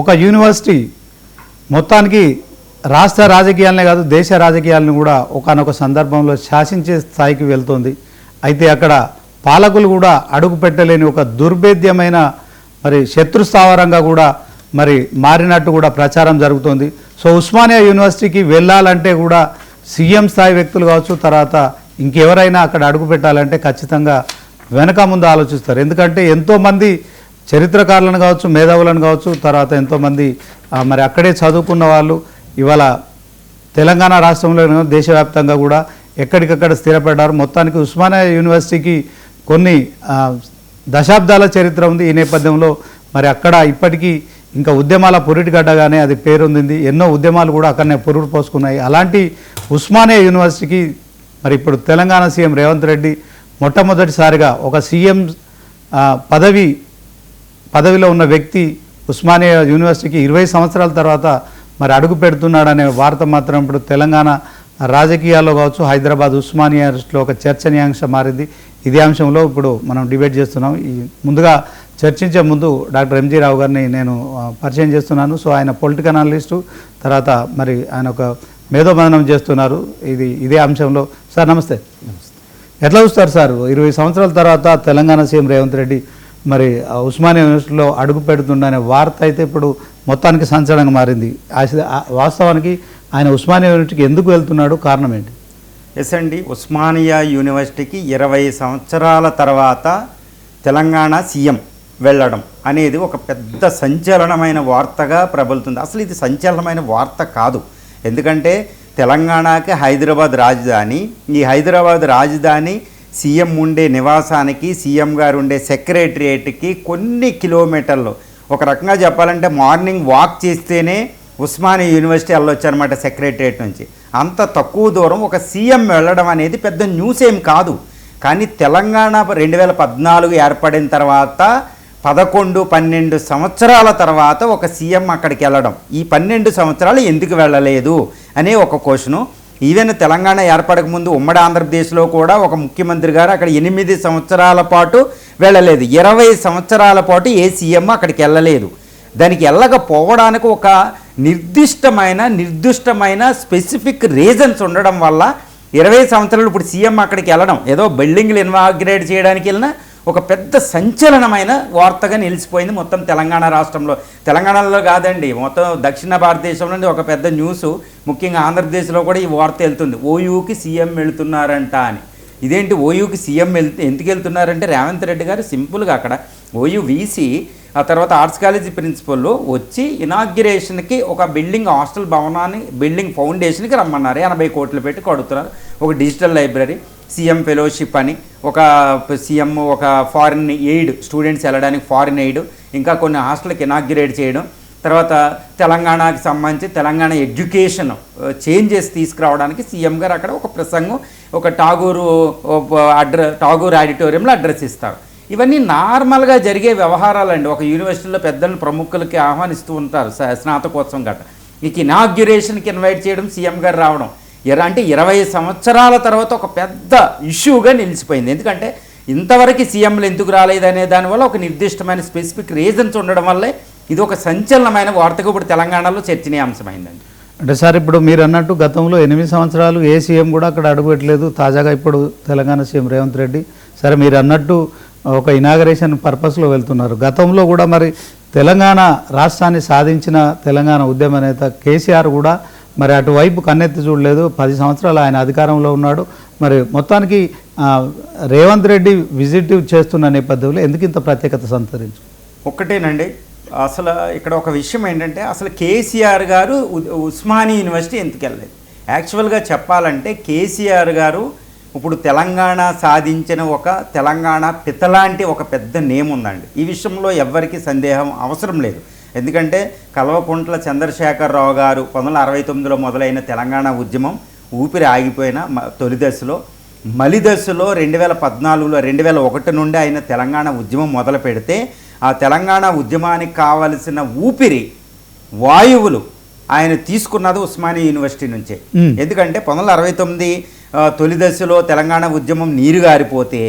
ఒక యూనివర్సిటీ మొత్తానికి రాష్ట్ర రాజకీయాలనే కాదు దేశ రాజకీయాలను కూడా ఒకానొక సందర్భంలో శాసించే స్థాయికి వెళ్తుంది. అయితే అక్కడ పాలకులు కూడా అడుగు పెట్టలేని ఒక దుర్భేద్యమైన మరి శత్రుస్థావరంగా కూడా మరి మారినట్టు కూడా ప్రచారం జరుగుతుంది. సో ఉస్మానియా యూనివర్సిటీకి వెళ్ళాలంటే కూడా సీఎం స్థాయి వ్యక్తులు కావచ్చు, తర్వాత ఇంకెవరైనా అక్కడ అడుగు పెట్టాలంటే ఖచ్చితంగా వెనక ముందు ఆలోచిస్తారు. ఎందుకంటే ఎంతోమంది చరిత్రకారులను కావచ్చు, మేధావులను కావచ్చు, తర్వాత ఎంతోమంది మరి అక్కడే చదువుకున్న వాళ్ళు ఇవాళ తెలంగాణ రాష్ట్రంలో దేశవ్యాప్తంగా కూడా ఎక్కడికక్కడ స్థిరపడ్డారు. మొత్తానికి ఉస్మానియా యూనివర్సిటీకి కొన్ని దశాబ్దాల చరిత్ర ఉంది. ఈ నేపథ్యంలో మరి అక్కడ ఇప్పటికీ ఇంకా ఉద్యమాల పురిటిగడ్డగానే అది పేరొందింది. ఎన్నో ఉద్యమాలు కూడా అక్కడనే పురుడు పోసుకున్నాయి. అలాంటి ఉస్మానియా యూనివర్సిటీకి మరి ఇప్పుడు తెలంగాణ సీఎం రేవంత్ రెడ్డి మొట్టమొదటిసారిగా ఒక సీఎం పదవిలో ఉన్న వ్యక్తి ఉస్మానియా యూనివర్సిటీకి 20 సంవత్సరాల తర్వాత మరి అడుగు పెడుతున్నాడనే వార్త మాత్రం ఇప్పుడు తెలంగాణ రాజకీయాల్లో కావచ్చు, హైదరాబాద్ ఉస్మానియా యూనివర్సిటీలో ఒక చర్చనీయాంశం మారింది. ఇదే అంశంలో ఇప్పుడు మనం డిబేట్ చేస్తున్నాం. ముందుగా చర్చించే ముందు డాక్టర్ ఎంజీ రావు గారిని నేను పరిచయం చేస్తున్నాను. సో ఆయన పొలిటికల్ అనలిస్టు, తర్వాత మరి ఆయన ఒక మేధోమథనం చేస్తున్నారు ఇదే అంశంలో. సార్ నమస్తే. ఎట్లా చూస్తారు సార్ 20 సంవత్సరాల తర్వాత తెలంగాణ సీఎం రేవంత్ రెడ్డి మరి ఉస్మానియా యూనివర్సిటీలో అడుగు పెడుతుండనే వార్త అయితే ఇప్పుడు మొత్తానికి సంచలనంగా మారింది. వాస్తవానికి ఆయన ఉస్మానియా యూనివర్సిటీకి ఎందుకు వెళ్తున్నాడు, కారణం ఏంటి? ఎస్ అండి, ఉస్మానియా యూనివర్సిటీకి 20 సంవత్సరాల తర్వాత తెలంగాణ సీఎం వెళ్ళడం అనేది ఒక పెద్ద సంచలనమైన వార్తగా ప్రబలుతుంది. అసలు ఇది సంచలనమైన వార్త కాదు. ఎందుకంటే తెలంగాణకి హైదరాబాద్ రాజధాని. ఈ హైదరాబాద్ రాజధాని సీఎం ఉండే నివాసానికి, సీఎం గారు ఉండే సెక్రటరియేట్కి కొన్ని కిలోమీటర్లు, ఒక రకంగా చెప్పాలంటే మార్నింగ్ వాక్ చేస్తేనే ఉస్మానియా యూనివర్సిటీ వెళ్ళొచ్చు అనమాట సెక్రటరియేట్ నుంచి. అంత తక్కువ దూరం ఒక సీఎం వెళ్ళడం అనేది పెద్ద న్యూస్ ఏం కాదు. కానీ తెలంగాణ 2014 ఏర్పడిన తర్వాత 11-12 సంవత్సరాల తర్వాత ఒక సీఎం అక్కడికి వెళ్ళడం, ఈ 12 సంవత్సరాలు ఎందుకు వెళ్ళలేదు అనే ఒక క్వశ్చను. ఈవెన్ తెలంగాణ ఏర్పడక ముందు ఉమ్మడి ఆంధ్రప్రదేశ్లో కూడా ఒక ముఖ్యమంత్రి గారు అక్కడ 8 సంవత్సరాల పాటు వెళ్ళలేదు. 20 సంవత్సరాల పాటు ఏ సీఎం అక్కడికి వెళ్ళలేదు. దానికి వెళ్ళకపోవడానికి ఒక నిర్దిష్టమైన స్పెసిఫిక్ రీజన్స్ ఉండడం వల్ల 20 సంవత్సరాలు ఇప్పుడు సీఎం అక్కడికి వెళ్ళడం ఏదో బిల్డింగ్లు ఇన్వాగ్రేట్ చేయడానికి వెళ్ళినా ఒక పెద్ద సంచలనమైన వార్తగా నిలిచిపోయింది మొత్తం తెలంగాణ రాష్ట్రంలో. తెలంగాణలో కాదండి, మొత్తం దక్షిణ భారతదేశం నుండి ఒక పెద్ద న్యూస్, ముఖ్యంగా ఆంధ్రప్రదేశ్లో కూడా ఈ వార్త వెళ్తుంది. ఓయూకి సీఎం వెళుతున్నారంట అని. ఇదేంటి ఓయూకి సీఎం ఎందుకు వెళ్తున్నారంటే రేవంత్ రెడ్డి గారు సింపుల్గా అక్కడ ఓయూ వీసీ, ఆ తర్వాత ఆర్ట్స్ కాలేజీ ప్రిన్సిపల్ వచ్చి ఇనాగ్యురేషన్కి ఒక బిల్డింగ్, హాస్టల్ భవనాన్ని బిల్డింగ్ ఫౌండేషన్కి రమ్మన్నారు. 80 కోట్లు పెట్టి కడుతున్నారు. ఒక డిజిటల్ లైబ్రరీ, సీఎం ఫెలోషిప్ అని, ఒక సీఎం ఒక ఫారిన్ ఎయిడ్, స్టూడెంట్స్ వెళ్ళడానికి ఫారిన్ ఎయిడ్, ఇంకా కొన్ని హాస్టల్కి ఇనాగ్యురేట్ చేయడం, తర్వాత తెలంగాణకి సంబంధించి తెలంగాణ ఎడ్యుకేషన్ చేంజెస్ తీసుకురావడానికి సీఎం గారు అక్కడ ఒక ప్రసంగం, ఒక టాగూర్ ఆడిటోరియంలో అడ్రస్ ఇస్తారు. ఇవన్నీ నార్మల్గా జరిగే వ్యవహారాలండి. ఒక యూనివర్సిటీలో పెద్దలను ప్రముఖులకి ఆహ్వానిస్తూ ఉంటారు స్నాతకోత్సవం గట్రా. ఇక ఇనాగ్యురేషన్కి ఇన్వైట్ చేయడం, సీఎం గారు రావడం అంటే 20 సంవత్సరాల తర్వాత ఒక పెద్ద ఇష్యూగా నిలిచిపోయింది. ఎందుకంటే ఇంతవరకు సీఎంలు ఎందుకు రాలేదనే దానివల్ల ఒక నిర్దిష్టమైన స్పెసిఫిక్ రీజన్స్ ఉండడం వల్లే ఇది ఒక సంచలనమైన వార్తగా ఇప్పుడు తెలంగాణలో చర్చనీయాంశమైందండి. అంటే సార్ ఇప్పుడు మీరు అన్నట్టు గతంలో 8 సంవత్సరాలు ఏ సీఎం కూడా అక్కడ అడుగుపెట్టలేదు. తాజాగా ఇప్పుడు తెలంగాణ సీఎం రేవంత్ రెడ్డి సరే మీరు అన్నట్టు ఒక ఇనాగరేషన్ పర్పస్లో వెళ్తున్నారు. గతంలో కూడా మరి తెలంగాణ రాష్ట్రాన్ని సాధించిన తెలంగాణ ఉద్యమ నేత కేసీఆర్ కూడా మరి అటువైపు కన్నెత్తి చూడలేదు. 10 సంవత్సరాలు ఆయన అధికారంలో ఉన్నాడు. మరి మొత్తానికి రేవంత్ రెడ్డి విజిట్ చేస్తున్న నేపథ్యంలో ఎందుకు ఇంత ప్రత్యేకత సంతరించు? ఒక్కటేనండి, అసలు ఇక్కడ ఒక విషయం ఏంటంటే అసలు కేసీఆర్ గారు ఉస్మానియా యూనివర్సిటీ ఎందుకు వెళ్ళలేదు? యాక్చువల్గా చెప్పాలంటే కేసీఆర్ గారు ఇప్పుడు తెలంగాణ సాధించిన ఒక తెలంగాణ పితలాంటి ఒక పెద్ద నేమ్ ఉందండి. ఈ విషయంలో ఎవ్వరికీ సందేహం అవసరం లేదు. ఎందుకంటే కల్వకుంట్ల చంద్రశేఖరరావు గారు 1969లో మొదలైన తెలంగాణ ఉద్యమం ఊపిరి ఆగిపోయిన తొలి దశలో, మలి దశలో 2014లో 2001 నుండి ఆయన తెలంగాణ ఉద్యమం మొదలు పెడితే ఆ తెలంగాణ ఉద్యమానికి కావలసిన ఊపిరి వాయువులు ఆయన తీసుకున్నది ఉస్మానియా యూనివర్సిటీ నుంచే. ఎందుకంటే 1969 తొలి దశలో తెలంగాణ ఉద్యమం నీరుగారిపోతే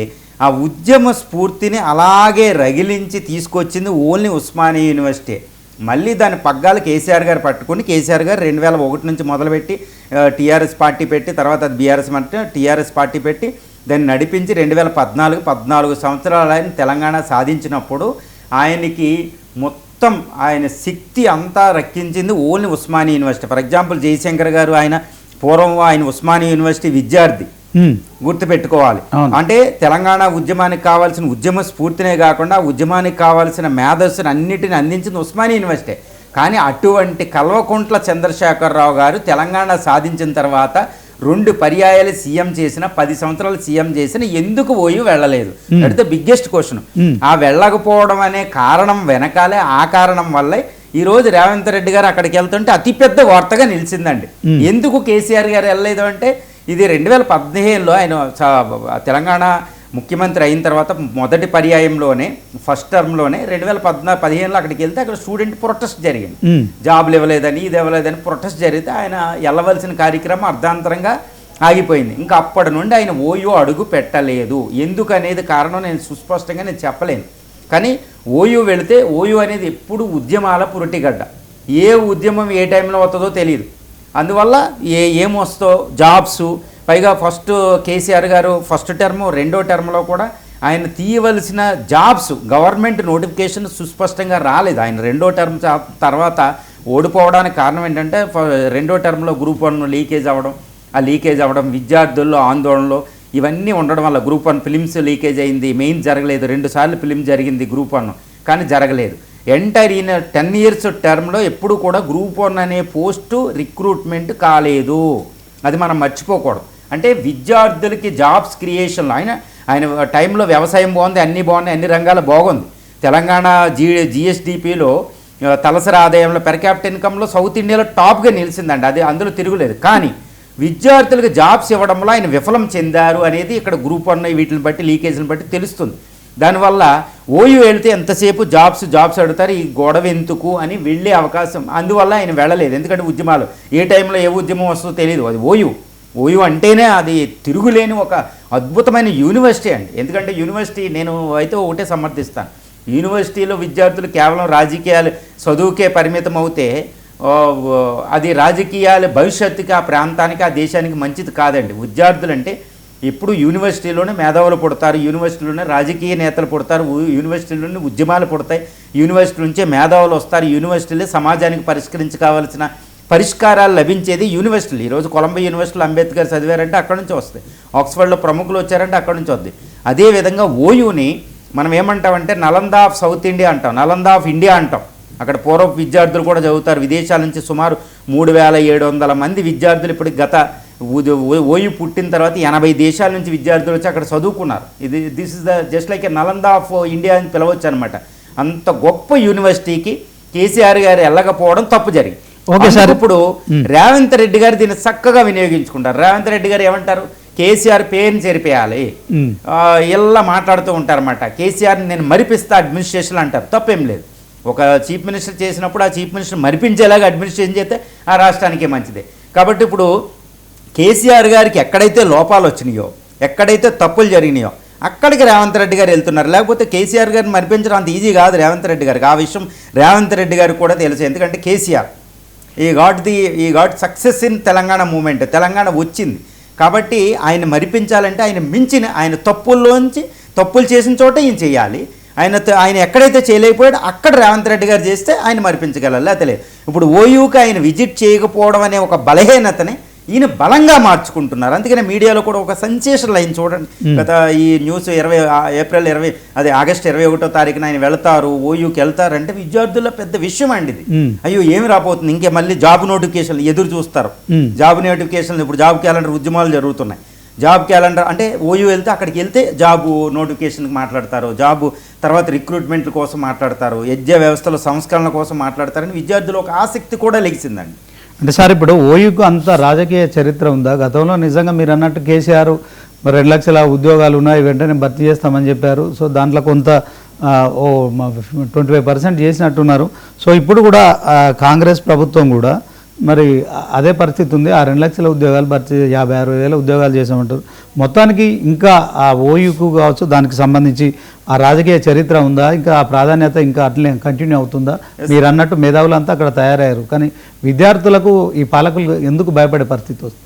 ఆ ఉద్యమ స్ఫూర్తిని అలాగే రగిలించి తీసుకొచ్చింది ఓన్లీ ఉస్మానియా యూనివర్సిటీ. మళ్ళీ దాని పగ్గాలు కేసీఆర్ గారు పట్టుకుని కేసీఆర్ గారు 2001 నుంచి మొదలుపెట్టి టీఆర్ఎస్ పార్టీ పెట్టి తర్వాత అది బీఆర్ఎస్ అంటే టీఆర్ఎస్ పార్టీ పెట్టి దాన్ని నడిపించి 14 సంవత్సరాలు ఆయన తెలంగాణ సాధించినప్పుడు ఆయనకి మొత్తం ఆయన శక్తి అంతా రక్కించింది only Osmania university. For example Jayashankar గారు ఆయన పూర్వం ఆయన ఉస్మానియా యూనివర్సిటీ విద్యార్థి, గుర్తుపెట్టుకోవాలి. అంటే తెలంగాణ ఉద్యమానికి కావాల్సిన ఉద్యమ స్ఫూర్తినే కాకుండా ఉద్యమానికి కావాల్సిన మేధస్సును అన్నిటిని అందించింది ఉస్మానియా యూనివర్సిటీ. కానీ అటువంటి కల్వకుంట్ల చంద్రశేఖరరావు గారు తెలంగాణ సాధించిన తర్వాత 2 పర్యాయాలు సీఎం చేసిన 10 సంవత్సరాలు సీఎం చేసిన ఎందుకు ఓయూ వెళ్ళలేదు? That the biggest question. ఆ వెళ్ళకపోవడం అనే కారణం వెనకాలే ఆ కారణం వల్లే ఈ రోజు రేవంత్ రెడ్డి గారు అక్కడికి వెళ్తుంటే అతిపెద్ద వార్తగా నిలిచిందండి. ఎందుకు కేసీఆర్ గారు వెళ్ళలేదు అంటే ఇది 2015లో ఆయన తెలంగాణ ముఖ్యమంత్రి అయిన తర్వాత మొదటి పర్యాయంలోనే ఫస్ట్ టర్మ్లోనే 2015లో అక్కడికి వెళ్తే అక్కడ స్టూడెంట్ ప్రొటెస్ట్ జరిగింది. జాబులు ఇవ్వలేదని ఇది ఇవ్వలేదని ప్రొటెస్ట్ జరిగితే ఆయన వెళ్ళవలసిన కార్యక్రమం అర్ధాంతరంగా ఆగిపోయింది. ఇంకా అప్పటి నుండి ఆయన ఓయూ అడుగు పెట్టలేదు. ఎందుకు అనేది కారణం నేను సుస్పష్టంగా నేను చెప్పలేను. కానీ ఓయూ వెళితే ఓయూ అనేది ఎప్పుడు ఉద్యమాల పురిటిగడ్డ. ఏ ఉద్యమం ఏ టైంలో వస్తుందో తెలియదు. అందువల్ల ఏమొస్తో జాబ్స్, పైగా ఫస్ట్ కేసీఆర్ గారు ఫస్ట్ టర్మ్ రెండో టర్మ్లో కూడా ఆయన తీయవలసిన జాబ్స్ గవర్నమెంట్ నోటిఫికేషన్ సుస్పష్టంగా రాలేదు. ఆయన రెండో టర్మ్ తర్వాత ఓడిపోవడానికి కారణం ఏంటంటే రెండో టర్మ్లో గ్రూప్ 1 లీకేజ్ అవ్వడం, ఆ లీకేజ్ అవ్వడం విద్యార్థుల్లో ఆందోళనలో ఇవన్నీ ఉండడం వల్ల గ్రూప్ 1 ఫిలిమ్స్ లీకేజ్ అయింది, మెయిన్ జరగలేదు. 2 సార్లు ఫిలిం జరిగింది గ్రూప్ 1 కానీ జరగలేదు. ఎంటైర్ ఈయన 10 ఇయర్స్ టర్మ్లో ఎప్పుడు కూడా గ్రూప్ 1 అనే పోస్టు రిక్రూట్మెంట్ కాలేదు. అది మనం మర్చిపోకూడదు. అంటే విద్యార్థులకి జాబ్స్ క్రియేషన్లో ఆయన టైంలో వ్యవసాయం బాగుంది, అన్నీ బాగున్నాయి, అన్ని రంగాలు బాగుంది. తెలంగాణ జిఎస్డిపిలో తలసరి ఆదాయంలో పెర్ క్యాపిటల్ ఇన్కంలో సౌత్ ఇండియాలో టాప్గా నిలిచిందండి. అది అందులో తిరుగులేదు. కానీ విద్యార్థులకు జాబ్స్ ఇవ్వడంలో ఆయన విఫలం చెందారు అనేది ఇక్కడ గ్రూప్ 1 వీటిని బట్టి లీకేజ్ని బట్టి తెలుస్తుంది. దానివల్ల ఓయూ వెళితే ఎంతసేపు జాబ్స్ అడుగుతారు, ఈ గొడవ ఎందుకు అని వెళ్ళే అవకాశం, అందువల్ల ఆయన వెళ్ళలేదు. ఎందుకంటే ఉద్యమాలు ఏ టైంలో ఏ ఉద్యమం వస్తుందో తెలియదు. అది ఓయూ అంటేనే అది తిరుగులేని ఒక అద్భుతమైన యూనివర్సిటీ అండి. ఎందుకంటే యూనివర్సిటీ నేను అయితే ఒకటే సమర్థిస్తాను, యూనివర్సిటీలో విద్యార్థులు కేవలం రాజకీయాలు చదువుకే పరిమితం అవుతే అది రాజకీయాల భవిష్యత్తుకి ఆ ప్రాంతానికి ఆ దేశానికి మంచిది కాదండి. విద్యార్థులు అంటే ఇప్పుడు యూనివర్సిటీలోనే మేధావులు పుడతారు, యూనివర్సిటీలోనే రాజకీయ నేతలు పుడతారు, యూనివర్సిటీలోనే ఉద్యమాలు పుడతాయి, యూనివర్సిటీ నుంచే మేధావులు వస్తారు, యూనివర్సిటీలే సమాజానికి పరిష్కరించుకోవాల్సిన పరిష్కారాలు లభించేది యూనివర్సిటీలు. ఈరోజు కొలంబియా యూనివర్సిటీలో అంబేద్కర్ చదివారంటే అక్కడి నుంచి వస్తాయి, ఆక్స్ఫర్డ్లో ప్రముఖులు వచ్చారంటే అక్కడి నుంచి వద్ది. అదేవిధంగా ఓయూని మనం ఏమంటామంటే నలందా ఆఫ్ సౌత్ ఇండియా అంటాం, నలందా ఆఫ్ ఇండియా అంటాం. అక్కడ పూర్వ విద్యార్థులు కూడా చదువుతారు. విదేశాల నుంచి సుమారు 3700 మంది విద్యార్థులు ఇప్పుడు గత ఓయూ పుట్టిన తర్వాత 80 దేశాల నుంచి విద్యార్థులు వచ్చి అక్కడ చదువుకున్నారు. This is the just like A Nalanda of India అని పిలవచ్చు అనమాట. అంత గొప్ప యూనివర్సిటీకి కేసీఆర్ గారు వెళ్ళకపోవడం తప్పు జరిగింది. ఓకే సార్, ఇప్పుడు రేవంత్ రెడ్డి గారు దీన్ని చక్కగా వినియోగించుకుంటారు. రేవంత్ రెడ్డి గారు ఏమంటారు, కేసీఆర్ పేరుని చేరిపేయాలి ఇలా మాట్లాడుతూ ఉంటారన్నమాట. కేసీఆర్ని నేను మరిపిస్తా అడ్మినిస్ట్రేషన్ అంటారు. తప్పేం లేదు. ఒక చీఫ్ మినిస్టర్ చేసినప్పుడు ఆ చీఫ్ మినిస్టర్ మరిపించేలాగా అడ్మినిస్ట్రేషన్ చేస్తే ఆ రాష్ట్రానికే మంచిదే. కాబట్టి ఇప్పుడు కేసీఆర్ గారికి ఎక్కడైతే లోపాలు వచ్చినాయో, ఎక్కడైతే తప్పులు జరిగినాయో అక్కడికి రేవంత్ రెడ్డి గారు వెళ్తున్నారు. లేకపోతే కేసీఆర్ గారిని మరిపించడం అంత ఈజీ కాదు రేవంత్ రెడ్డి గారికి. ఆ విషయం రేవంత్ రెడ్డి గారికి కూడా తెలుసు. ఎందుకంటే కేసీఆర్ ఈ got success in Telangana movement. Telangana వచ్చింది కాబట్టి ఆయన మరిపించాలంటే ఆయన తప్పుల్లోంచి తప్పులు చేసిన చోట ఈయన చేయాలి. ఆయన ఎక్కడైతే చేయలేకపోయాడో అక్కడ రేవంత్ రెడ్డి గారు చేస్తే ఆయన మరిపించగలరు. లేకపోతే ఇప్పుడు ఓయూకి ఆయన విజిట్ చేయకపోవడం అనే ఒక బలహీనతని ఈయన బలంగా మార్చుకుంటున్నారు. అందుకనే మీడియాలో కూడా ఒక సెన్సేషన్ లైన్ చూడండి. గత ఈ న్యూస్ ఆగస్టు 21వ తారీఖున ఆయన వెళ్తారు, ఓయూకి వెళ్తారంటే విద్యార్థుల్లో పెద్ద విషయం అండి ఇది. అయ్యో ఏమి రాబోతుంది, ఇంకే మళ్ళీ జాబ్ నోటిఫికేషన్లు ఎదురు చూస్తారు. జాబ్ నోటిఫికేషన్లు ఇప్పుడు జాబ్ క్యాలెండర్ ఉద్యమాలు జరుగుతున్నాయి. జాబ్ క్యాలెండర్ అంటే ఓయూ వెళ్తే అక్కడికి వెళ్తే జాబు నోటిఫికేషన్కి మాట్లాడతారు, జాబు తర్వాత రిక్రూట్మెంట్ల కోసం మాట్లాడతారు, విద్యా వ్యవస్థలో సంస్కరణ కోసం మాట్లాడతారని విద్యార్థులు ఒక ఆసక్తి కూడా లెగిసిందండి. అంటే సార్ ఇప్పుడు ఓయూకు అంత రాజకీయ చరిత్ర ఉందా? గతంలో నిజంగా మీరు అన్నట్టు కేసీఆర్ 2 లక్షల ఉద్యోగాలు ఉన్నాయి వెంటనే భర్తీ చేస్తామని చెప్పారు. సో దాంట్లో కొంత 25% చేసినట్టున్నారు. సో ఇప్పుడు కూడా కాంగ్రెస్ ప్రభుత్వం కూడా మరి అదే పరిస్థితి ఉంది. ఆ 2 లక్షల ఉద్యోగాలు భర్తీ 56,000 ఉద్యోగాలు చేసామంటారు. మొత్తానికి ఇంకా ఆ ఓయూకు కావచ్చు దానికి సంబంధించి ఆ రాజకీయ చరిత్ర ఉందా, ఇంకా ఆ ప్రాధాన్యత ఇంకా అట్లే కంటిన్యూ అవుతుందా? మీరు అన్నట్టు మేధావులంతా అక్కడ తయారయ్యారు, కానీ విద్యార్థులకు ఈ పాలకులు ఎందుకు భయపడే పరిస్థితి వస్తుంది?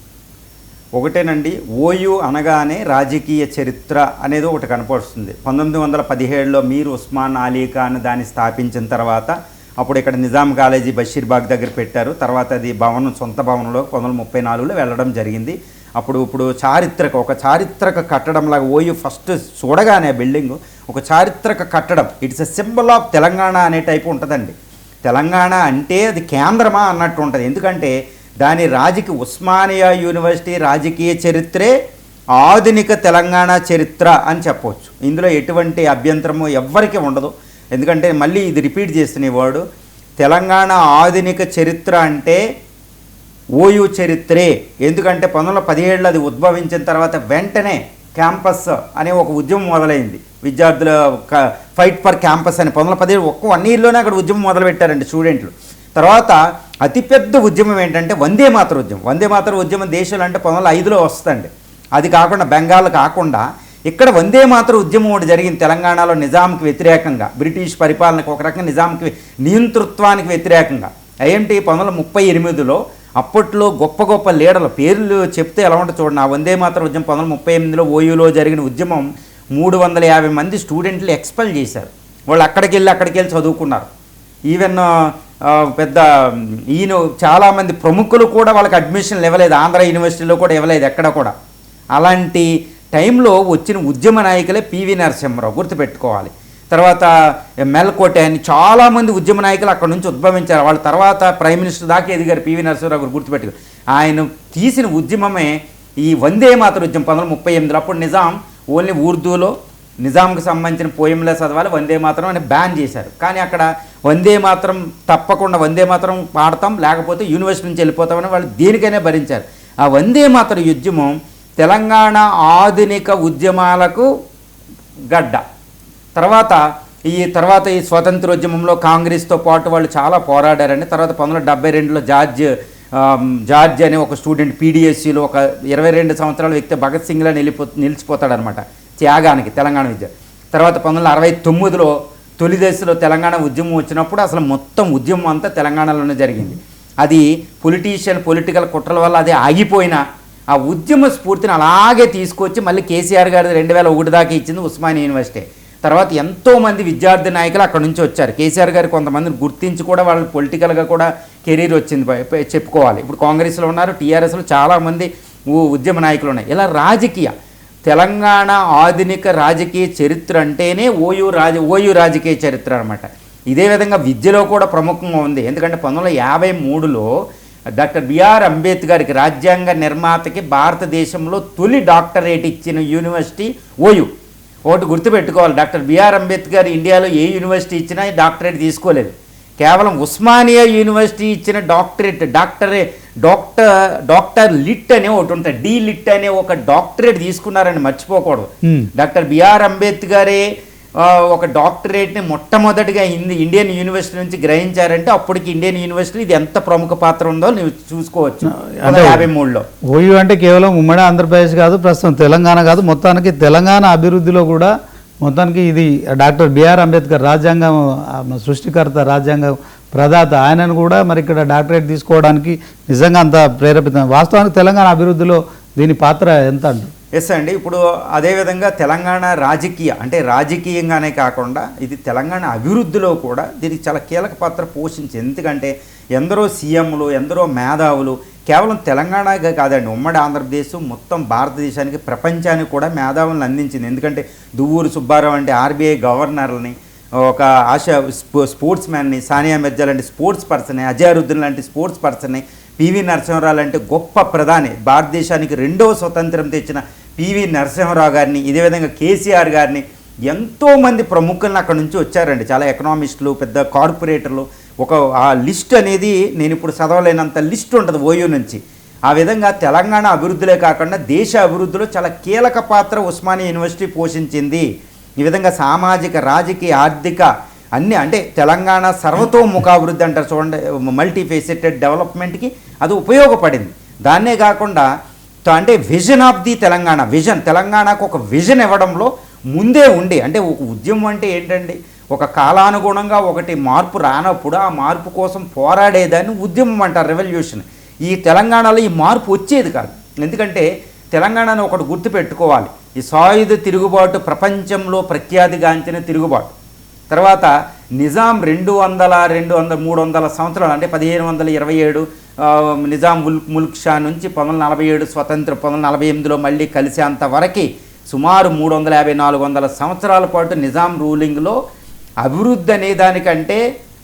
ఒకటేనండి, ఓయూ అనగానే రాజకీయ చరిత్ర అనేది ఒకటి కనపడుతుంది. 1917లో మీర్ ఉస్మాన్ అలీ ఖాన్ దాన్ని స్థాపించిన తర్వాత అప్పుడు ఇక్కడ నిజాం కాలేజీ బషీర్బాగ్ దగ్గర పెట్టారు. తర్వాత అది భవనం సొంత భవనంలో 1934లో వెళ్ళడం జరిగింది. ఇప్పుడు ఒక చారిత్రక కట్టడంలాగా ఓయూ ఫస్ట్ చూడగానే బిల్డింగ్ ఒక చారిత్రక కట్టడం. It's a symbol of Telangana అనే టైపు ఉంటుందండి. తెలంగాణ అంటే అది కేంద్రమా అన్నట్టు ఉంటుంది. ఎందుకంటే దాని ఉస్మానియా యూనివర్సిటీ రాజకీయ చరిత్రే ఆధునిక తెలంగాణ చరిత్ర అని చెప్పవచ్చు. ఇందులో ఎటువంటి అభ్యంతరము ఎవ్వరికీ ఉండదు. ఎందుకంటే మళ్ళీ ఇది రిపీట్ చేస్తున్న వర్డ్, తెలంగాణ ఆధునిక చరిత్ర అంటే ఓయూ చరిత్రే. ఎందుకంటే 1917లో అది ఉద్భవించిన తర్వాత వెంటనే క్యాంపస్ అనే ఒక ఉద్యమం మొదలైంది. విద్యార్థుల ఫైట్ ఫర్ క్యాంపస్ అని 1917 ఒక్క 1 ఇయర్లోనే అక్కడ ఉద్యమం మొదలుపెట్టారండి స్టూడెంట్లు. తర్వాత అతిపెద్ద ఉద్యమం ఏంటంటే వందే మాతర ఉద్యమం. వందే మాతర ఉద్యమం దేశాలు అంటే 1905లో వస్తుందండి. అది కాకుండా బెంగాల్ కాకుండా ఇక్కడ వందే మాతర ఉద్యమం ఒకటి జరిగింది తెలంగాణలో నిజాంకి వ్యతిరేకంగా, బ్రిటిష్ పరిపాలనకు ఒక రకంగా నిజాంకి నియంతృత్వానికి వ్యతిరేకంగా. ఏంటి 1938లో అప్పట్లో గొప్ప గొప్ప లీడర్ల పేర్లు చెప్తే ఎలా ఉంటుంది చూడండి. ఆ వందే మాతర ఉద్యమం 1938లో ఓయూలో జరిగిన ఉద్యమం 350 మంది స్టూడెంట్లు ఎక్స్పెల్ చేశారు. వాళ్ళు అక్కడికి వెళ్ళి చదువుకున్నారు. ఈవెన్ పెద్ద చాలామంది ప్రముఖులు కూడా వాళ్ళకి అడ్మిషన్లు ఇవ్వలేదు. ఆంధ్ర యూనివర్సిటీలో కూడా ఇవ్వలేదు ఎక్కడ కూడా. అలాంటి టైంలో వచ్చిన ఉద్యమ నాయకులే పివి నరసింహారావు, గుర్తుపెట్టుకోవాలి. తర్వాత మెల్కోటే అని చాలామంది ఉద్యమ నాయకులు అక్కడ నుంచి ఉద్భవించారు. వాళ్ళ తర్వాత ప్రైమ్ మినిస్టర్ దాకా ఎదిగారు పివి నరసింహారావు గారు, గుర్తుపెట్టుకోవాలి. ఆయన తీసిన ఉద్యమమే ఈ వందే మాతర ఉద్యమం 1938లో. అప్పుడు నిజాం ఓన్లీ ఉర్దూలో నిజాంకి సంబంధించిన పోయంలే చదవాలి, వందే మాతరం అని బ్యాన్ చేశారు. కానీ అక్కడ వందే మాతరం తప్పకుండా వందే మాతరం పాడతాం, లేకపోతే యూనివర్సిటీ నుంచి వెళ్ళిపోతామని వాళ్ళు దేనికైనా భరించారు. ఆ వందే మాతర ఉద్యమం తెలంగాణ ఆధునిక ఉద్యమాలకు గడ్డ. తర్వాత ఈ స్వతంత్రోద్యమంలో కాంగ్రెస్తో పాటు వాళ్ళు చాలా పోరాడారండి. తర్వాత 1972లో జార్జ్ అనే ఒక స్టూడెంట్ పీడిఎస్సీలో ఒక 22 సంవత్సరాల వ్యక్తి భగత్ సింగ్లా నిలిచిపోతాడనమాట త్యాగానికి తెలంగాణ విద్య. తర్వాత 1969లో తొలి దశలో తెలంగాణ ఉద్యమం వచ్చినప్పుడు అసలు మొత్తం ఉద్యమం అంతా తెలంగాణలోనే జరిగింది. అది పొలిటికల్ కుట్రల వల్ల అది ఆగిపోయినా ఆ ఉద్యమ స్ఫూర్తిని అలాగే తీసుకొచ్చి మళ్ళీ కేసీఆర్ గారు 2001 దాకా ఇచ్చింది ఉస్మానియా యూనివర్సిటీ. తర్వాత ఎంతోమంది విద్యార్థి నాయకులు అక్కడ నుంచి వచ్చారు. కేసీఆర్ గారు కొంతమందిని గుర్తించి కూడా వాళ్ళు పొలిటికల్గా కూడా కెరీర్ వచ్చింది చెప్పుకోవాలి. ఇప్పుడు కాంగ్రెస్లో ఉన్నారు, టీఆర్ఎస్లో చాలామంది ఉద్యమ నాయకులు ఉన్నాయి. ఇలా తెలంగాణ ఆధునిక రాజకీయ చరిత్ర అంటేనే ఓయూ రాజకీయ చరిత్ర అనమాట. ఇదే విధంగా విద్యలో కూడా ప్రముఖంగా ఉంది. ఎందుకంటే 1953లో డాక్టర్ బిఆర్ అంబేద్కర్కి రాజ్యాంగ నిర్మాతకి భారతదేశంలో తొలి డాక్టరేట్ ఇచ్చిన యూనివర్సిటీ ఓయూ. ఒకటి గుర్తుపెట్టుకోవాలి, డాక్టర్ బిఆర్ అంబేద్కర్ ఇండియాలో ఏ యూనివర్సిటీ ఇచ్చినా డాక్టరేట్ తీసుకోలేదు. కేవలం ఉస్మానియా యూనివర్సిటీ ఇచ్చిన డాక్టర్ లిట్ అనే ఒకటి ఉంటుంది, డి లిట్ అనే ఒక డాక్టరేట్ తీసుకున్నారని మర్చిపోకూడదు. డాక్టర్ బిఆర్ అంబేద్కరే ఒక డాక్టరేట్ని మొట్టమొదటిగా ఇండియన్ యూనివర్సిటీ నుంచి గ్రహించారంటే అప్పటికి ఇండియన్ యూనివర్సిటీ ఇది ఎంత ప్రముఖ పాత్ర ఉందో నువ్వు చూసుకోవచ్చు. 1953లో ఓయూ అంటే కేవలం ఉమ్మడి ఆంధ్రప్రదేశ్ కాదు, ప్రస్తుతం తెలంగాణ కాదు, మొత్తానికి తెలంగాణ అభివృద్ధిలో కూడా మొత్తానికి ఇది డాక్టర్ బిఆర్ అంబేద్కర్ రాజ్యాంగం సృష్టికర్త, రాజ్యాంగం ప్రదాత, ఆయనను కూడా మరి ఇక్కడ డాక్టరేట్ తీసుకోవడానికి నిజంగా అంత ప్రేరేపితం. వాస్తవానికి తెలంగాణ అభివృద్ధిలో దీని పాత్ర ఎంత అంటారు? ఎస్ అండి. ఇప్పుడు అదేవిధంగా తెలంగాణ రాజకీయంగానే కాకుండా ఇది తెలంగాణ అభివృద్ధిలో కూడా దీనికి చాలా కీలక పాత్ర పోషించింది. ఎందుకంటే ఎందరో సీఎంలు, ఎందరో మేధావులు కేవలం తెలంగాణగా కాదండి, ఉమ్మడి ఆంధ్రప్రదేశ్ మొత్తం భారతదేశానికి, ప్రపంచానికి కూడా మేధావులను అందించింది. ఎందుకంటే దువ్వూరు సుబ్బారావు అంటే ఆర్బీఐ గవర్నర్లని, ఒక స్పోర్ట్స్ మ్యాన్ని, సానియా మిర్జా లాంటి స్పోర్ట్స్ పర్సన్ని, అజారుద్దీన్ లాంటి స్పోర్ట్స్ పర్సన్ని, పివి నరసింహారావు లాంటి గొప్ప ప్రధాని, భారతదేశానికి 2వ స్వతంత్రం తెచ్చిన పివి నరసింహారావు గారిని, ఇదే విధంగా కేసీఆర్ గారిని, ఎంతోమంది ప్రముఖులను అక్కడ నుంచి వచ్చారండి. చాలా ఎకనామిస్టులు, పెద్ద కార్పొరేటర్లు. ఆ లిస్ట్ అనేది నేను ఇప్పుడు చదవలేనంత లిస్ట్ ఉంటుంది ఓయూ నుంచి. ఆ విధంగా తెలంగాణ అభివృద్ధిలో కాకుండా దేశ అభివృద్ధిలో చాలా కీలక పాత్ర ఉస్మానియా యూనివర్సిటీ పోషించింది. ఈ విధంగా సామాజిక, రాజకీయ, ఆర్థిక అన్నీ అంటే తెలంగాణ సర్వతోముఖాభివృద్ధి అంటారు చూడండి, మల్టీ ఫేసెటెడ్ డెవలప్మెంట్కి అది ఉపయోగపడింది. దాన్నే కాకుండా అంటే విజన్ ఆఫ్ ది తెలంగాణకు ఒక విజన్ ఇవ్వడంలో ముందే ఉండి, అంటే ఒక ఉద్యమం అంటే ఏంటండి, ఒక కాలానుగుణంగా ఒకటి మార్పు రానప్పుడు ఆ మార్పు కోసం పోరాడేదాన్ని ఉద్యమం అంటారు, రెవల్యూషన్. ఈ తెలంగాణలో ఈ మార్పు వచ్చేది కాదు. ఎందుకంటే తెలంగాణను ఒకటి గుర్తుపెట్టుకోవాలి, ఈ సాయుధ తిరుగుబాటు ప్రపంచంలో ప్రఖ్యాతిగాంచిన తిరుగుబాటు. తర్వాత నిజాం 300 సంవత్సరాలు అంటే 1527 నిజాం ముల్క్ షా నుంచి 1947 స్వతంత్ర 1948లో మళ్ళీ కలిసేంత వరకు సుమారు 350-400 సంవత్సరాల పాటు నిజాం రూలింగ్లో అభివృద్ధి అనే దానికంటే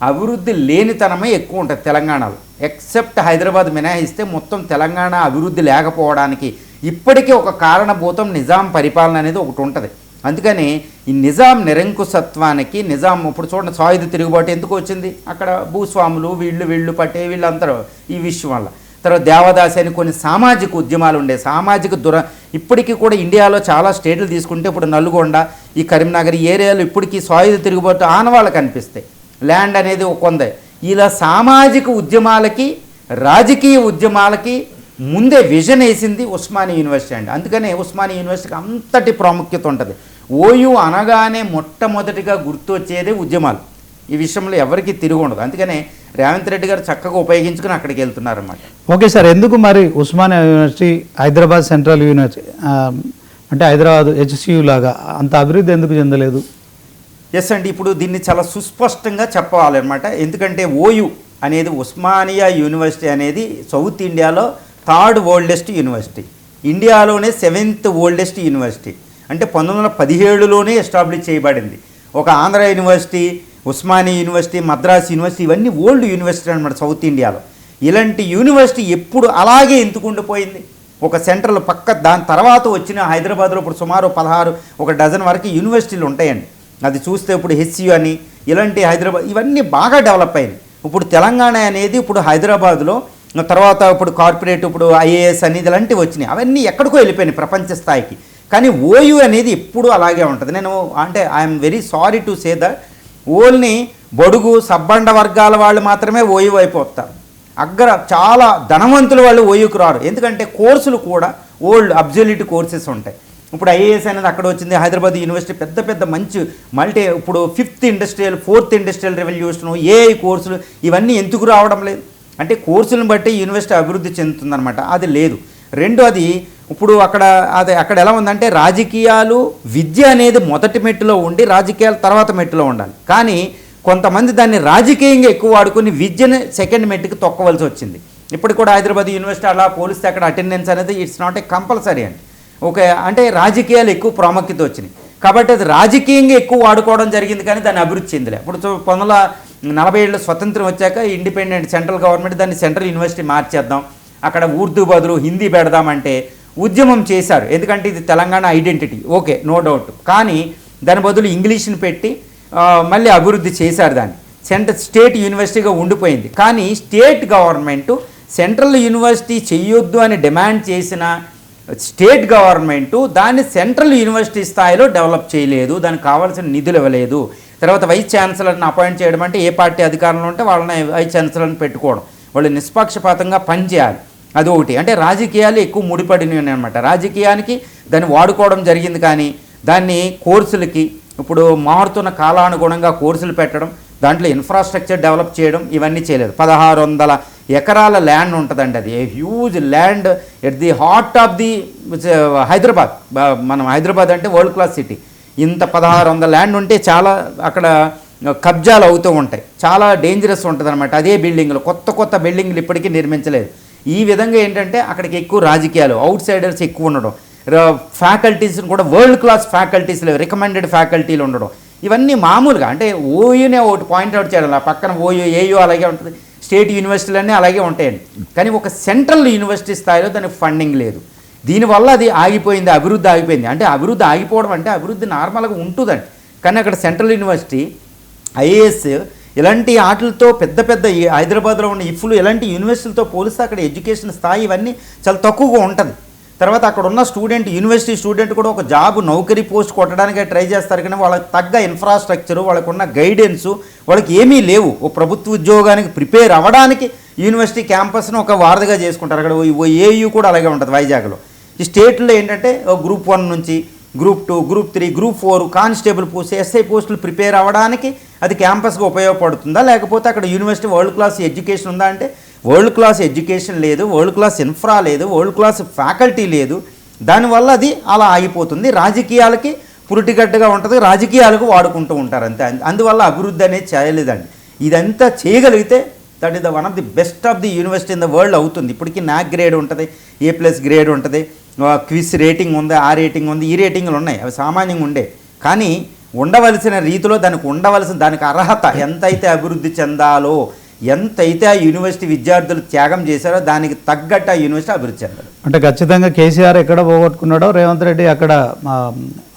అభివృద్ధి లేనితనమే ఎక్కువ ఉంటుంది తెలంగాణలో. ఎక్సెప్ట్ హైదరాబాద్ మినహాయిస్తే మొత్తం తెలంగాణ అభివృద్ధి లేకపోవడానికి ఇప్పటికీ ఒక కారణభూతం నిజాం పరిపాలన అనేది ఒకటి ఉంటుంది. అందుకని ఈ నిజాం నిరంకుశత్వానికి నిజాం ఇప్పుడు చూడండి సాయుధ తిరుగుబాటు ఎందుకు వచ్చింది, అక్కడ భూస్వాములు వీళ్ళు పట్టే వీళ్ళందరూ ఈ విషయం వల్ల. తర్వాత దేవదాసి అని కొన్ని సామాజిక ఉద్యమాలు ఉండే, ఇప్పటికీ కూడా ఇండియాలో చాలా స్టేట్లు తీసుకుంటే ఇప్పుడు నల్గొండ, ఈ కరీంనగర్ ఏరియాలో ఇప్పటికీ సాయుధ తిరుగుబాటు ఆనవాళ్ళు కనిపిస్తాయి. ల్యాండ్ అనేది ఒక ఉంది. ఇలా సామాజిక ఉద్యమాలకి రాజకీయ ఉద్యమాలకి ముందే విజన్ వేసింది ఉస్మానియా యూనివర్సిటీ అండి. అందుకనే ఉస్మానియా యూనివర్సిటీకి అంతటి ప్రాముఖ్యత ఉంటుంది. ఓయూ అనగానే మొట్టమొదటిగా గుర్తు వచ్చేదే ఉద్యమాలు. ఈ విషయంలో ఎవరికి తిరిగి ఉండదు. అందుకనే రేవంత్ రెడ్డి గారు చక్కగా ఉపయోగించుకుని అక్కడికి వెళ్తున్నారన్నమాట. ఓకే సార్, ఎందుకు మరి Osmania university Hyderabad central university అంటే హైదరాబాద్ హెచ్సియు లాగా అంత అభివృద్ధి ఎందుకు చెందలేదు? ఎస్ అండి, ఇప్పుడు దీన్ని చాలా సుస్పష్టంగా చెప్పాలన్నమాట. ఎందుకంటే ఓయూ అనేది ఉస్మానియా యూనివర్సిటీ అనేది సౌత్ ఇండియాలో 3rd ఓల్డెస్ట్ యూనివర్సిటీ, ఇండియాలోనే 7th ఓల్డెస్ట్ యూనివర్సిటీ. అంటే 1917లోనే ఎస్టాబ్లిష్ చేయబడింది. ఒక Andhra university, Osmania university, Madras university ఇవన్నీ ఓల్డ్ యూనివర్సిటీ అనమాట సౌత్ ఇండియాలో. ఇలాంటి యూనివర్సిటీ ఎప్పుడు అలాగే ఎందుకుండిపోయింది? ఒక సెంట్రల్ పక్క దాని తర్వాత వచ్చిన హైదరాబాద్లో ఇప్పుడు సుమారు 16 ఒక డజన్ వరకు యూనివర్సిటీలు ఉంటాయండి. అది చూస్తే ఇప్పుడు హెచ్సియు అని ఇలాంటి హైదరాబాద్ ఇవన్నీ బాగా డెవలప్ అయింది. ఇప్పుడు తెలంగాణ అనేది ఇప్పుడు హైదరాబాద్లో తర్వాత ఇప్పుడు కార్పొరేట్ ఇప్పుడు ఐఏఎస్ అనేది ఇలాంటివి వచ్చినాయి. అవన్నీ ఎక్కడికో వెళ్ళిపోయినాయి ప్రపంచ స్థాయికి. కానీ ఓయూ అనేది ఎప్పుడూ అలాగే ఉంటుంది. నేను అంటే I'm very sorry to say that ఓల్ని బడుగు సబ్బండ వర్గాల వాళ్ళు మాత్రమే ఓయూ అయిపోతారు. చాలా ధనవంతుల వాళ్ళు ఓయూకి రారు. ఎందుకంటే కోర్సులు కూడా ఓల్డ్ అబ్జల్యూట్ కోర్సెస్ ఉంటాయి. ఇప్పుడు ఐఏఎస్ అనేది అక్కడ వచ్చింది. హైదరాబాద్ యూనివర్సిటీ పెద్ద మంచి ఇప్పుడు 5th industrial 4th industrial revolution, AI కోర్సులు ఇవన్నీ ఎందుకు రావడం లేదు అంటే కోర్సులను బట్టి యూనివర్సిటీ అభివృద్ధి చెందుతుందన్నమాట. అది లేదు. అది ఇప్పుడు అక్కడ ఎలా ఉందంటే రాజకీయాలు విద్య అనేది మొదటి మెట్టులో ఉండి రాజకీయాలు తర్వాత మెట్టులో ఉండాలి. కానీ కొంతమంది దాన్ని రాజకీయంగా ఎక్కువ వాడుకుని విద్యను సెకండ్ మెట్టుకి తొక్కవలసి వచ్చింది. ఇప్పుడు కూడా హైదరాబాద్ యూనివర్సిటీ అలా పోలిస్తే అక్కడ అటెండెన్స్ అనేది ఇట్స్ నాట్ ఏ కంపల్సరీ అండి. ఓకే, అంటే రాజకీయాలు ఎక్కువ ప్రాముఖ్యత వచ్చినాయి కాబట్టి అది రాజకీయంగా ఎక్కువ వాడుకోవడం జరిగింది కానీ దాన్ని అభివృద్ధి చెందలే. ఇప్పుడు 1947 స్వతంత్రం వచ్చాక ఇండిపెండెంట్ సెంట్రల్ గవర్నమెంట్ దాన్ని సెంట్రల్ యూనివర్సిటీ మార్చేద్దాం, అక్కడ ఉర్దూ బదులు హిందీ పెడదామంటే ఉద్యమం చేశారు. ఎందుకంటే ఇది Telangana identity, okay no doubt. కానీ దాని బదులు ఇంగ్లీష్ని పెట్టి మళ్ళీ అభివృద్ధి చేశారు. దాన్ని స్టేట్ యూనివర్సిటీగా ఉండిపోయింది. కానీ స్టేట్ గవర్నమెంటు సెంట్రల్ యూనివర్సిటీ చెయ్యొద్దు అని డిమాండ్ చేసిన స్టేట్ గవర్నమెంటు దాన్ని సెంట్రల్ యూనివర్సిటీ స్థాయిలో డెవలప్ చేయలేదు, దానికి కావాల్సిన నిధులు ఇవ్వలేదు. తర్వాత వైస్ ఛాన్సలర్ని అపాయింట్ చేయడం అంటే ఏ పార్టీ అధికారంలో ఉంటే వాళ్ళని వైస్ ఛాన్సలర్ని పెట్టుకోవడం, వాళ్ళు నిష్పక్షపాతంగా పనిచేయాలి. అది ఒకటి. అంటే రాజకీయాలు ఎక్కువ ముడిపడినవి అనమాట. రాజకీయానికి దాన్ని వాడుకోవడం జరిగింది కానీ దాన్ని కోర్సులకి ఇప్పుడు మారుతున్న కాలానుగుణంగా కోర్సులు పెట్టడం, దాంట్లో ఇన్ఫ్రాస్ట్రక్చర్ డెవలప్ చేయడం ఇవన్నీ చేయలేదు. 1600 ఎకరాల ల్యాండ్ ఉంటుందండి. అది a huge land at the heart of the Hyderabad. మనం హైదరాబాద్ అంటే వరల్డ్ క్లాస్ సిటీ. ఇంత 1600 ల్యాండ్ ఉంటే చాలా అక్కడ కబ్జాలు అవుతూ ఉంటాయి, చాలా డేంజరస్ ఉంటుంది అనమాట. అదే బిల్డింగ్లు కొత్త బిల్డింగ్లు ఇప్పటికీ నిర్మించలేదు. ఈ విధంగా ఏంటంటే అక్కడికి ఎక్కువ రాజకీయాలు, అవుట్ సైడర్స్ ఎక్కువ ఉండడం, ఫ్యాకల్టీస్ని కూడా వరల్డ్ క్లాస్ ఫ్యాకల్టీస్ లేవు, రికమెండెడ్ ఫ్యాకల్టీలు ఉండడం, ఇవన్నీ మామూలుగా. అంటే ఓయూనే ఒకటి పాయింట్అవుట్ చేయడం, ఆ పక్కన ఏయూ అలాగే ఉంటుంది, స్టేట్ యూనివర్సిటీలన్నీ అలాగే ఉంటాయండి. కానీ ఒక సెంట్రల్ యూనివర్సిటీ స్థాయిలో దానికి ఫండింగ్ లేదు. దీనివల్ల అది ఆగిపోయింది, అభివృద్ధి ఆగిపోయింది. అంటే అభివృద్ధి ఆగిపోవడం అంటే అభివృద్ధి నార్మల్గా ఉంటుందండి. కానీ అక్కడ సెంట్రల్ యూనివర్సిటీ ఐఏఎస్ ఇలాంటి ఆటలతో పెద్ద ఈ హైదరాబాద్లో ఉన్న ఇఫ్లు ఇలాంటి యూనివర్సిటీలతో పోలిస్తే అక్కడ ఎడ్యుకేషన్ స్థాయి ఇవన్నీ చాలా తక్కువగా ఉంటుంది. తర్వాత అక్కడ ఉన్న స్టూడెంట్, యూనివర్సిటీ స్టూడెంట్ కూడా ఒక జాబ్ నౌకరీ పోస్ట్ కొట్టడానికి ట్రై చేస్తారు, కానీ వాళ్ళకి తగ్గ ఇన్ఫ్రాస్ట్రక్చరు, వాళ్ళకు ఉన్న గైడెన్సు వాళ్ళకి ఏమీ లేవు. ఓ ప్రభుత్వ ఉద్యోగానికి ప్రిపేర్ అవ్వడానికి యూనివర్సిటీ క్యాంపస్ను ఒక వారధిగా చేసుకుంటారు. అక్కడ ఏయూ కూడా అలాగే ఉంటుంది వైజాగ్లో. ఈ స్టేట్లో ఏంటంటే గ్రూప్ 1 నుంచి group 2, group 3, group 4 constable post, SI పోస్టులు ప్రిపేర్ అవ్వడానికి అది క్యాంపస్గా ఉపయోగపడుతుందా, లేకపోతే అక్కడ యూనివర్సిటీ వరల్డ్ క్లాస్ ఎడ్యుకేషన్ ఉందా అంటే వరల్డ్ క్లాస్ ఎడ్యుకేషన్ లేదు, వరల్డ్ క్లాస్ ఇన్ఫ్రా లేదు, వరల్డ్ క్లాస్ ఫ్యాకల్టీ లేదు. దానివల్ల అది అలా ఆగిపోతుంది. రాజకీయాలకి పురిటిగడ్డగా ఉంటుంది, రాజకీయాలకు వాడుకుంటూ ఉంటారు అంతే. అందువల్ల అభివృద్ధి అనేది చేయలేదండి. ఇదంతా చేయగలిగితే that is one of the best of the university in the world అవుతుంది. ఇప్పటికీ నాక్ గ్రేడ్ ఉంటుంది, A+ గ్రేడ్ ఉంటుంది, క్విజ్ రేటింగ్ ఉంది, ఆ రేటింగ్ ఉంది, ఈ రేటింగ్లు ఉన్నాయి. అవి సామాన్యంగా ఉండే, కానీ ఉండవలసిన రీతిలో దానికి అర్హత ఎంతైతే అభివృద్ధి చెందాలో, ఎంతైతే ఆ యూనివర్సిటీ విద్యార్థులు త్యాగం చేశారో దానికి తగ్గట్టు ఆ యూనివర్సిటీ అభివృద్ధి చెందాలి. అంటే ఖచ్చితంగా కేసీఆర్ ఎక్కడ పోగొట్టుకున్నాడో రేవంత్ రెడ్డి అక్కడ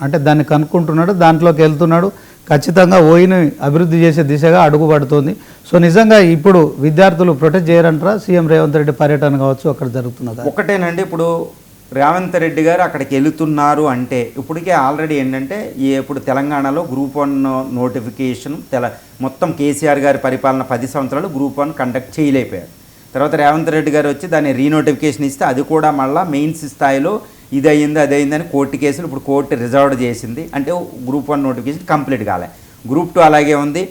అంటే దాన్ని కనుక్కుంటున్నాడు, దాంట్లోకి వెళ్తున్నాడు. ఖచ్చితంగా ఓయిని అభివృద్ధి చేసే దిశగా అడుగుపడుతుంది. సో నిజంగా ఇప్పుడు విద్యార్థులు ప్రొటెక్ట్ చేయరంటారా? సీఎం రేవంత్ రెడ్డి పర్యటన కావచ్చు అక్కడ జరుగుతున్నదా? ఒకటేనండి, ఇప్పుడు రేవంత్ రెడ్డి గారు అక్కడికి వెళుతున్నారు అంటే ఇప్పటికే ఆల్రెడీ ఏంటంటే ఇప్పుడు తెలంగాణలో గ్రూప్ 1 నోటిఫికేషన్ మొత్తం కేసీఆర్ గారి పరిపాలన 10 సంవత్సరాలు గ్రూప్ 1 కండక్ట్ చేయలేకపోయారు. తర్వాత రేవంత్ రెడ్డి గారు వచ్చి దాన్ని రీనోటిఫికేషన్ ఇస్తే అది కూడా మళ్ళీ మెయిన్స్ స్థాయిలో ఇది అయిందని కోర్టు కేసులు ఇప్పుడు కోర్టు రిజర్వ్డ్ చేసింది. అంటే గ్రూప్ 1 నోటిఫికేషన్ కంప్లీట్ కాలే. గ్రూప్ 2 అలాగే ఉంది.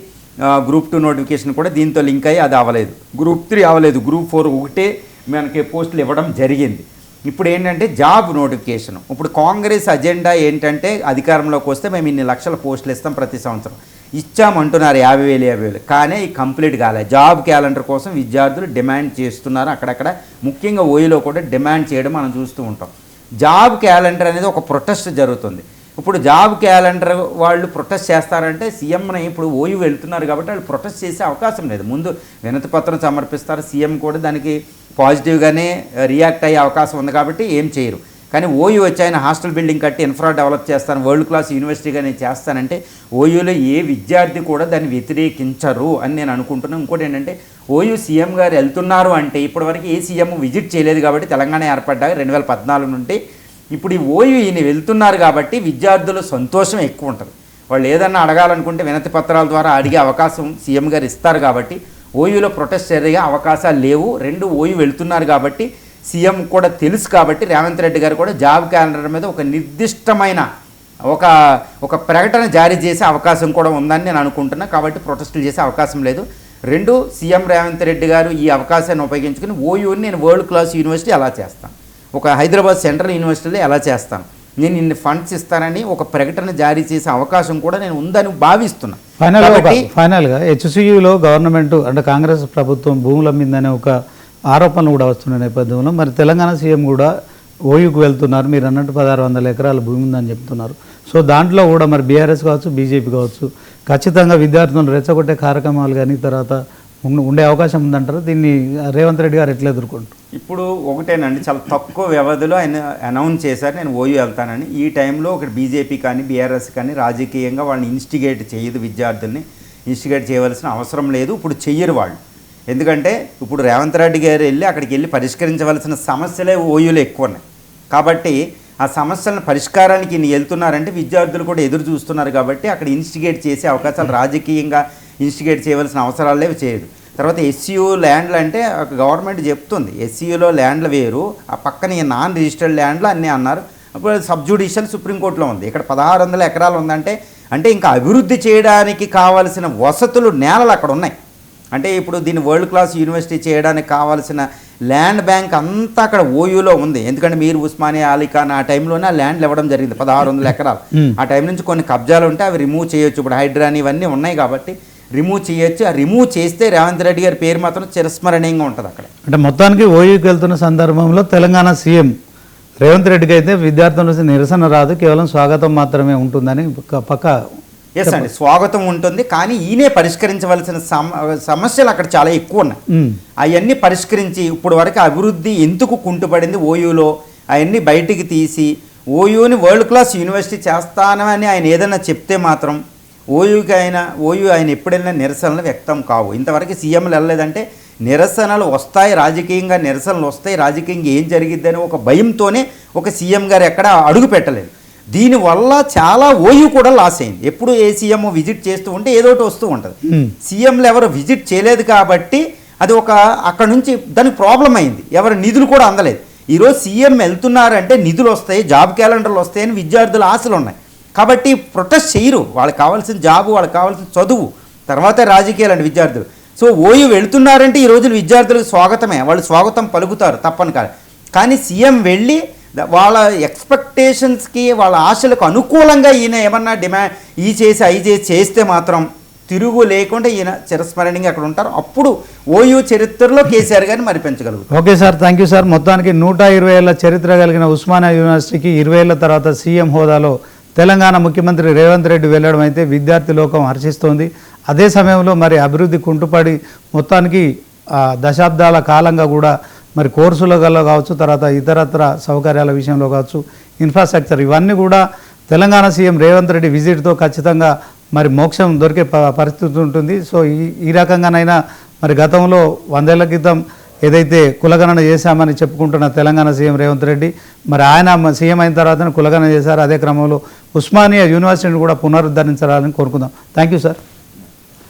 గ్రూప్ 2 నోటిఫికేషన్ కూడా దీంతో లింక్ అయ్యి అది అవ్వలేదు. గ్రూప్ 3 అవ్వలేదు. గ్రూప్ 4 ఒకటే మనకి పోస్టులు ఇవ్వడం జరిగింది. ఇప్పుడు ఏంటంటే జాబ్ నోటిఫికేషన్. ఇప్పుడు కాంగ్రెస్ అజెండా ఏంటంటే అధికారంలోకి వస్తే మేము ఇన్ని లక్షల పోస్టులు ఇస్తాం ప్రతి సంవత్సరం, ఇచ్చామంటున్నారు 50,000 కానీ ఈ కంప్లీట్ కాలే. జాబ్ క్యాలెండర్ కోసం విద్యార్థులు డిమాండ్ చేస్తున్నారు. అక్కడక్కడ ముఖ్యంగా ఓయిలో కూడా డిమాండ్ చేయడం మనం చూస్తూ ఉంటాం. జాబ్ క్యాలెండర్ అనేది ఒక ప్రొటెస్ట్ జరుగుతుంది. ఇప్పుడు జాబ్ క్యాలెండర్ వాళ్ళు ప్రొటెస్ట్ చేస్తారంటే సీఎంని ఇప్పుడు ఓయూ వెళ్తున్నారు కాబట్టి వాళ్ళు ప్రొటెస్ట్ చేసే అవకాశం లేదు. ముందు వినతి పత్రం సమర్పిస్తారు, సీఎం కూడా దానికి పాజిటివ్గానే రియాక్ట్ అయ్యే అవకాశం ఉంది కాబట్టి ఏం చేయరు. కానీ ఓయూ వచ్చి ఆయన హాస్టల్ బిల్డింగ్ కట్టి ఇన్ఫ్రా డెవలప్ చేస్తాను, వరల్డ్ క్లాస్ యూనివర్సిటీగా నేను చేస్తానంటే ఓయూలో ఏ విద్యార్థి కూడా దాన్ని వ్యతిరేకించరు అని నేను అనుకుంటున్నాను. ఇంకోటి ఏంటంటే ఓయూ సీఎం గారు వెళ్తున్నారు అంటే ఇప్పటివరకు ఏ సీఎం విజిట్ చేయలేదు కాబట్టి తెలంగాణ ఏర్పడ్డాక 2014 నుండి ఇప్పుడు ఈ ఓయూ ఈయన వెళ్తున్నారు కాబట్టి విద్యార్థుల సంతోషం ఎక్కువ ఉంటుంది. వాళ్ళు ఏదన్నా అడగాలనుకుంటే వినతి పత్రాల ద్వారా అడిగే అవకాశం సీఎం గారు ఇస్తారు కాబట్టి ఓయూలో ప్రొటెస్ట్ జరిగే అవకాశాలు లేవు. 2 ఓయూ వెళ్తున్నారు కాబట్టి సీఎం కూడా తెలుసు కాబట్టి రేవంత్ రెడ్డి గారు కూడా జాబ్ క్యాలెండర్ మీద ఒక నిర్దిష్టమైన ఒక ప్రకటన జారీ చేసే అవకాశం కూడా ఉందని నేను అనుకుంటున్నా. కాబట్టి ప్రొటెస్టులు చేసే అవకాశం లేదు. 2 సీఎం రేవంత్ రెడ్డి గారు ఈ అవకాశాన్ని ఉపయోగించుకుని ఓయూని నేను వరల్డ్ క్లాస్ యూనివర్సిటీ ఎలా చేస్తాను, ఒక హైదరాబాద్ సెంట్రల్ యూనివర్సిటీలో ఎలా చేస్తాను, నేను ఇన్ని ఫండ్స్ ఇస్తానని ఒక ప్రకటన జారీ చేసే అవకాశం కూడా నేను ఉందని భావిస్తున్నా. ఫైనల్గా HCUలో గవర్నమెంట్ అంటే కాంగ్రెస్ ప్రభుత్వం భూముల మీదనే ఒక ఆరోపణలు కూడా వస్తున్న నేపథ్యంలో మరి తెలంగాణ సీఎం కూడా ఓయూకు వెళ్తున్నారు. మీరు అన్నట్టు 1600 ఎకరాల భూమి ఉందని చెప్తున్నారు. సో దాంట్లో కూడా మరి బీఆర్ఎస్ కావచ్చు, బీజేపీ కావచ్చు ఖచ్చితంగా విద్యార్థులను రెచ్చగొట్టే కార్యక్రమాలు కానీ తర్వాత ఉండే అవకాశం ఉందంటారు. దీన్ని రేవంత్ రెడ్డి గారు ఎట్లా ఎదుర్కొంటారు? ఇప్పుడు ఒకటేనండి, చాలా తక్కువ వ్యవధిలో ఆయన అనౌన్స్ చేశారు నేను ఓయూ వెళ్తానని. ఈ టైంలో ఒకటి బీజేపీ కానీ బీఆర్ఎస్ కానీ రాజకీయంగా వాళ్ళని ఇన్స్టిగేట్ చేయదు, విద్యార్థుల్ని ఇన్స్టిగేట్ చేయవలసిన అవసరం లేదు. ఇప్పుడు చెయ్యరు వాళ్ళు. ఎందుకంటే ఇప్పుడు రేవంత్ రెడ్డి గారు అక్కడికి వెళ్ళి పరిష్కరించవలసిన సమస్యలే ఓయూలో ఎక్కువ ఉన్నాయి కాబట్టి ఆ సమస్యలను పరిష్కారానికి ఈయన వెళ్తున్నారంటే విద్యార్థులు కూడా ఎదురు చూస్తున్నారు కాబట్టి అక్కడ ఇన్స్టిగేట్ చేసే అవకాశాలు రాజకీయంగా ఇన్స్టిగేట్ చేయవలసిన అవసరాలే చేయదు. తర్వాత SCU ల్యాండ్లు అంటే గవర్నమెంట్ చెప్తుంది SCUలో ల్యాండ్లు వేరు, ఆ పక్కన నాన్ రిజిస్టర్డ్ ల్యాండ్లు అన్నీ అన్నారు. అప్పుడు సబ్జుడిషియల్ సుప్రీంకోర్టులో ఉంది. ఇక్కడ 1600 ఎకరాలు ఉందంటే అంటే ఇంకా అభివృద్ధి చేయడానికి కావాల్సిన వసతులు నేలలు అక్కడ ఉన్నాయి. అంటే ఇప్పుడు దీన్ని వరల్డ్ క్లాస్ యూనివర్సిటీ చేయడానికి కావాల్సిన ల్యాండ్ బ్యాంక్ అంతా అక్కడ ఓయూలో ఉంది. ఎందుకంటే మీరు ఉస్మానియా అలీ ఖాన్ ఆ టైంలోనే ఆ ల్యాండ్లు ఇవ్వడం జరిగింది 1600 ఎకరాలు. ఆ టైం నుంచి కొన్ని కబ్జాలు ఉంటే అవి రిమూవ్ చేయొచ్చు. ఇప్పుడు హైడ్రాని ఇవన్నీ ఉన్నాయి కాబట్టి రిమూవ్ చేయొచ్చు. ఆ రిమూవ్ చేస్తే రేవంత్ రెడ్డి గారి పేరు మాత్రం చిరస్మరణీయంగా ఉంటుంది అక్కడ. అంటే మొత్తానికి ఓయూకి వెళ్తున్న సందర్భంలో తెలంగాణ సీఎం రేవంత్ రెడ్డికి అయితే విద్యార్థుల నుంచి నిరసన రాదు, కేవలం స్వాగతం మాత్రమే ఉంటుందని పక్క ఎస్ అండి, స్వాగతం ఉంటుంది. కానీ ఈయనే పరిష్కరించవలసిన సమస్యలు అక్కడ చాలా ఎక్కువ ఉన్నాయి. అవన్నీ పరిష్కరించి ఇప్పుడు వరకు అభివృద్ధి ఎందుకు కుంటుపడింది ఓయూలో అవన్నీ బయటికి తీసి ఓయూని వరల్డ్ క్లాస్ యూనివర్సిటీ చేస్తానని ఆయన ఏదైనా చెప్తే మాత్రం ఓయూ ఆయన ఎప్పుడైనా నిరసనలు వ్యక్తం కావు. ఇంతవరకు సీఎంలు వెళ్ళలేదంటే నిరసనలు వస్తాయి, రాజకీయంగా నిరసనలు వస్తాయి, రాజకీయంగా ఏం జరిగిద్దని ఒక భయంతోనే ఒక సీఎం గారు ఎక్కడ అడుగు పెట్టలేదు. దీనివల్ల చాలా ఓయూ కూడా లాస్ అయింది. ఎప్పుడు ఏ సీఎం విజిట్ చేస్తూ ఉంటే ఏదోటి వస్తూ ఉంటుంది. సీఎంలు ఎవరు విజిట్ చేయలేదు కాబట్టి అది ఒక అక్కడ నుంచి దానికి ప్రాబ్లం అయింది. ఎవరు నిధులు కూడా అందలేదు. ఈరోజు సీఎం వెళ్తున్నారంటే నిధులు వస్తాయి, జాబ్ క్యాలెండర్లు వస్తాయని విద్యార్థుల ఆశలు ఉన్నాయి. కాబట్టి ప్రొటెస్ట్ చేయరు. వాళ్ళకి కావాల్సిన జాబు, వాళ్ళకి కావాల్సిన చదువు, తర్వాత రాజకీయాలండి విద్యార్థులు. సో ఓయూ వెళ్తున్నారంటే ఈ రోజులు విద్యార్థులకు స్వాగతమే, వాళ్ళు స్వాగతం పలుకుతారు తప్పని కాదు. కానీ సీఎం వెళ్ళి వాళ్ళ ఎక్స్పెక్టేషన్స్కి వాళ్ళ ఆశలకు అనుకూలంగా ఈయన ఏమన్నా డిమాండ్ ఈ చేసి అవి చేసి చేస్తే మాత్రం తిరుగు లేకుండా ఈయన చిరస్మరణీయంగా అక్కడ ఉంటారు. అప్పుడు ఓయూ చరిత్రలో కేసీఆర్ గారిని మరిపించగలుగుతారు. Okay sir, thank you sir. మొత్తానికి 120 ఏళ్ల చరిత్ర కలిగిన ఉస్మానియా యూనివర్సిటీకి 20 ఏళ్ల తర్వాత సీఎం హోదాలో తెలంగాణ ముఖ్యమంత్రి రేవంత్ రెడ్డి వెళ్ళడం అయితే విద్యార్థి లోకం హర్షిస్తోంది. అదే సమయంలో మరి అభివృద్ధి కుంటుపడి మొత్తానికి దశాబ్దాల కాలంగా కూడా మరి కోర్సులలో కావచ్చు, తర్వాత ఇతరత్ర సౌకర్యాల విషయంలో కావచ్చు, ఇన్ఫ్రాస్ట్రక్చర్ ఇవన్నీ కూడా తెలంగాణ సీఎం రేవంత్ రెడ్డి విజిట్తో ఖచ్చితంగా మరి మోక్షం దొరికే పరిస్థితి ఉంటుంది. సో ఈ రకంగానైనా మరి గతంలో 100 ఏళ్ల క్రితం ఏదైతే కులగణన చేశామని చెప్పుకుంటున్న తెలంగాణ సీఎం రేవంత్ రెడ్డి మరి ఆయన సీఎం అయిన తర్వాత కులగణన చేశారు. అదే క్రమంలో ఉస్మానియా యూనివర్సిటీని కూడా పునరుద్ధరించాలని కోరుకుందాం. Thank you sir.